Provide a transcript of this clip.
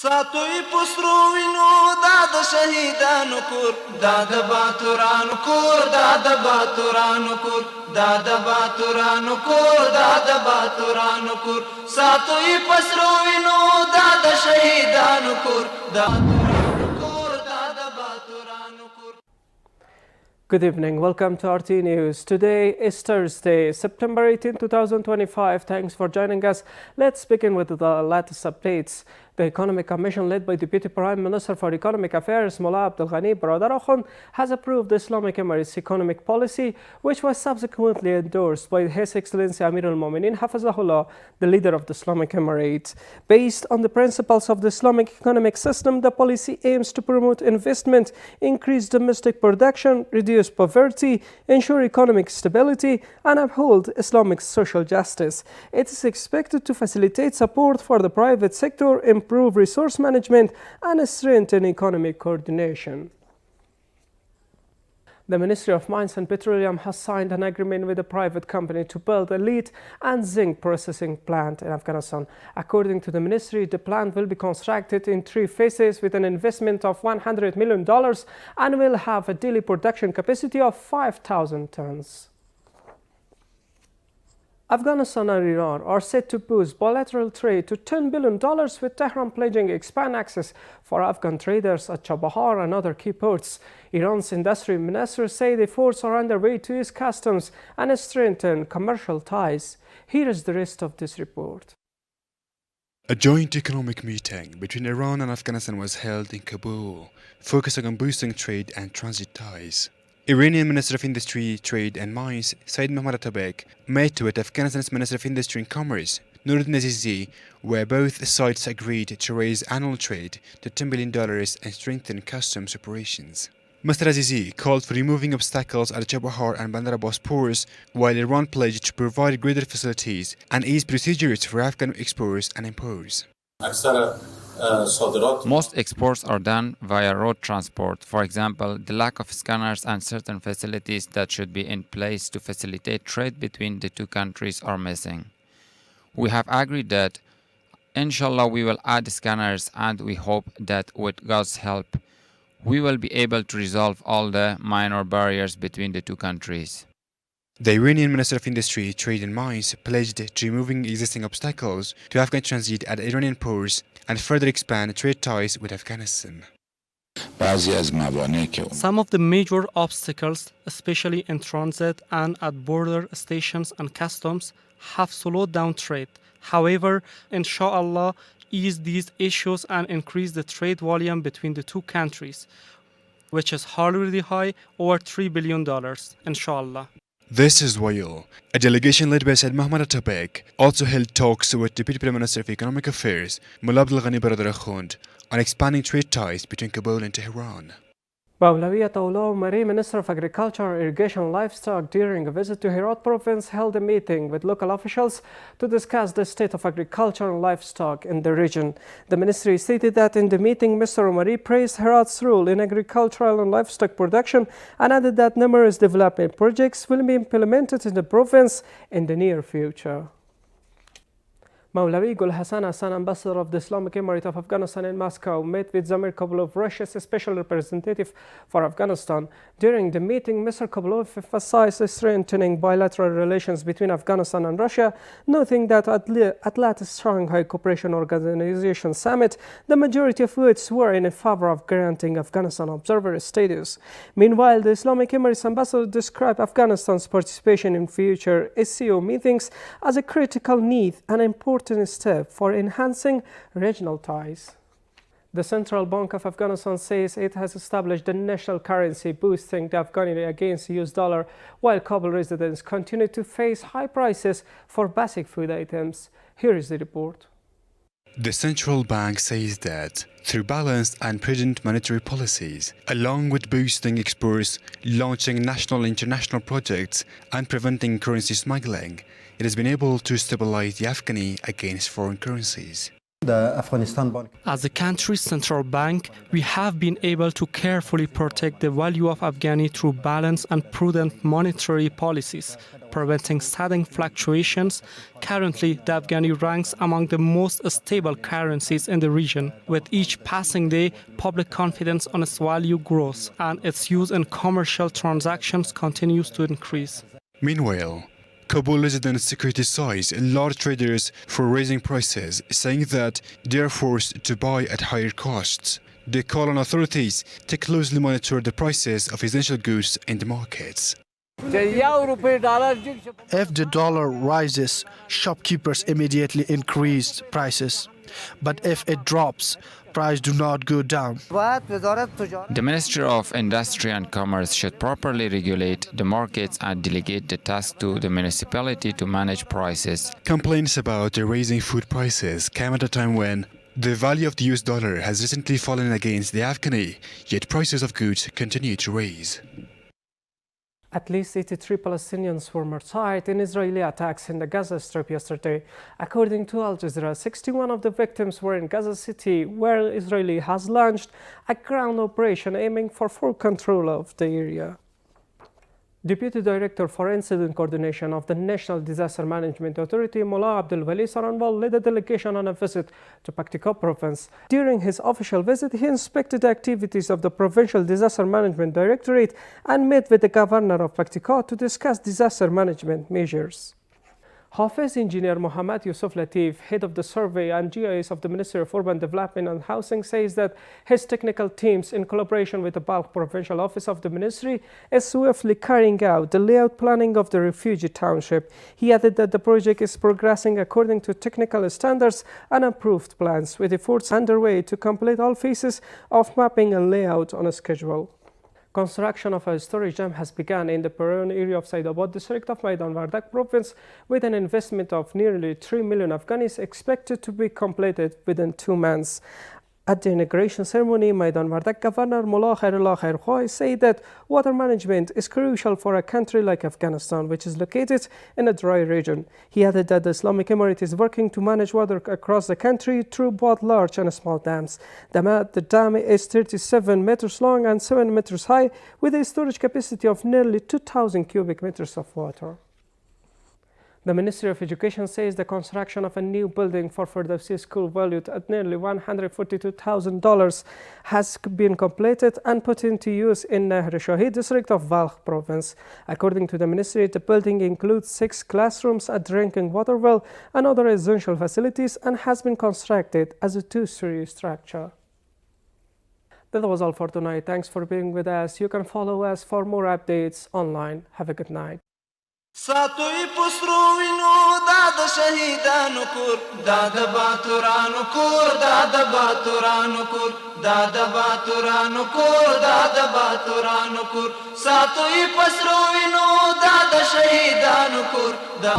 ساتوی پسرو وینو دا د شهیدانو کور دا د باتورانو کور دا د باتورانو کور دا د باتورانو کور دا د باتورانو کور ساتوی پسرو وینو دا د شهیدانو کور دا Good evening. Welcome to RTA News. Today is Thursday, September 18, 2025. Thanks for joining us. Let's begin with the latest updates. The Economic Commission, led by Deputy Prime Minister for Economic Affairs, Mullah Abdul Ghani Baradar Akhund, has approved the Islamic Emirates economic policy, which was subsequently endorsed by His Excellency Amir al-Mu'minin Hafizahullah, the leader of the Islamic Emirates. Based on the principles of the Islamic economic system, the policy aims to promote investment, increase domestic production, reduce poverty, ensure economic stability, and uphold Islamic social justice. It is expected to facilitate support for the private sector, improve resource management, and strengthen economic coordination. The Ministry of Mines and Petroleum has signed an agreement with a private company to build a lead and zinc processing plant in Afghanistan. According to the ministry, the plant will be constructed in 3 phases with an investment of $100 million and will have a daily production capacity of 5,000 tons. Afghanistan and Iran are set to boost bilateral trade to $10 billion, with Tehran pledging expand access for Afghan traders at Chabahar and other key ports. Iran's industry ministers say the efforts are underway to ease customs and strengthen commercial ties. Here is the rest of this report. A joint economic meeting between Iran and Afghanistan was held in Kabul, focusing on boosting trade and transit ties. Iranian Minister of Industry, Trade and Mines, Saeed Mohammad Atabek, met with Afghanistan's Minister of Industry and Commerce, Nuruddin Azizi, where both sides agreed to raise annual trade to $10 billion and strengthen customs operations. Mr. Azizi called for removing obstacles at Chabahar and Bandar Abbas ports, while Iran pledged to provide greater facilities and ease procedures for Afghan exporters and importers. Most exports are done via road transport. For example, the lack of scanners and certain facilities that should be in place to facilitate trade between the two countries are missing. We have agreed that, inshallah, we will add scanners, and we hope that with God's help, we will be able to resolve all the minor barriers between the two countries. The Iranian Minister of Industry, Trade and Mines pledged to removing existing obstacles to Afghan transit at Iranian ports and further expand trade ties with Afghanistan. Some of the major obstacles, especially in transit and at border stations and customs, have slowed down trade. However, inshallah, ease these issues and increase the trade volume between the two countries, which is already high, over $3 billion, inshallah. This is while a delegation led by Saeed Mohammad Atabek also held talks with Deputy Prime Minister of Economic Affairs, Mullah Abdul Ghani Baradar Akhund, on expanding trade ties between Kabul and Tehran. Mawlawiyat Awla Umari, Minister of Agriculture, Irrigation and Livestock, during a visit to Herat province, held a meeting with local officials to discuss the state of agriculture and livestock in the region. The ministry stated that in the meeting, Mr. Umari praised Herat's role in agricultural and livestock production and added that numerous development projects will be implemented in the province in the near future. Mawlawi Gul Hassan Hassan, ambassador of the Islamic Emirate of Afghanistan in Moscow, met with Zamir Kabulov, Russia's special representative for Afghanistan. During the meeting, Mr. Kabulov emphasized strengthening bilateral relations between Afghanistan and Russia, noting that at latest Shanghai Cooperation Organization summit, the majority of votes were in favor of granting Afghanistan observer status. Meanwhile, the Islamic Emirates ambassador described Afghanistan's participation in future SCO meetings as a critical need and important step for enhancing regional ties. The Central Bank of Afghanistan says it has established the national currency, boosting the Afghani against the US dollar, while Kabul residents continue to face high prices for basic food items. Here is the report. The central bank says that through balanced and prudent monetary policies, along with boosting exports, launching national and international projects, and preventing currency smuggling, it has been able to stabilize the Afghani against foreign currencies. As a country's central bank, we have been able to carefully protect the value of Afghani through balanced and prudent monetary policies. preventing sudden fluctuations. Currently, the Afghani ranks among the most stable currencies in the region. With each passing day, public confidence on its value grows, and its use in commercial transactions continues to increase. Meanwhile, Kabul residents criticize large traders for raising prices, saying that they are forced to buy at higher costs. They call on authorities to closely monitor the prices of essential goods in the markets. If the dollar rises, shopkeepers immediately increase prices. But if it drops, prices do not go down. The Ministry of Industry and Commerce should properly regulate the markets and delegate the task to the municipality to manage prices. Complaints about the raising food prices came at a time when the value of the US dollar has recently fallen against the Afghani, yet prices of goods continue to rise. At least 83 Palestinians were martyred in Israeli attacks in the Gaza Strip yesterday. According to Al Jazeera, 61 of the victims were in Gaza City, where Israel has launched a ground operation aiming for full control of the area. Deputy Director for Incident Coordination of the National Disaster Management Authority, Mullah Abdul Wali Saranwal, led a delegation on a visit to Pashto province. During his official visit, he inspected the activities of the Provincial Disaster Management Directorate and met with the Governor of Pashto to discuss disaster management measures. Hafiz Engineer Mohammad Yusuf Latif, head of the survey and GIS of the Ministry of Urban Development and Housing, says that his technical teams, in collaboration with the Balkh Provincial Office of the Ministry, is swiftly carrying out the layout planning of the refugee township. He added that the project is progressing according to technical standards and approved plans, with efforts underway to complete all phases of mapping and layout on a schedule. Construction of a storage dam has begun in the Peron area of Saidabad district of Maidan Wardak province, with an investment of nearly 3 million Afghanis expected to be completed within 2 months. At the inauguration ceremony, Maidan Wardak Governor Mullah Khairullah Khairkhoi said that water management is crucial for a country like Afghanistan, which is located in a dry region. He added that the Islamic Emirate is working to manage water across the country through both large and small dams. The dam is 37 meters long and 7 meters high, with a storage capacity of nearly 2,000 cubic meters of water. The Ministry of Education says the construction of a new building for Firdausi School valued at nearly $142,000 has been completed and put into use in Nahr Shahid district of Balkh province. According to the ministry, the building includes 6 classrooms, a drinking water well, and other essential facilities, and has been constructed as a 2-story structure. That was all for tonight. Thanks for being with us. You can follow us for more updates online. Have a good night. ساتوی پسرو وینو دا د شهیدانو کور دا د باتورانو کور دا د باتورانو کور دا د باتورانو کور دا د باتورانو کور ساتوی پسرو وینو دا د شهیدانو کور دا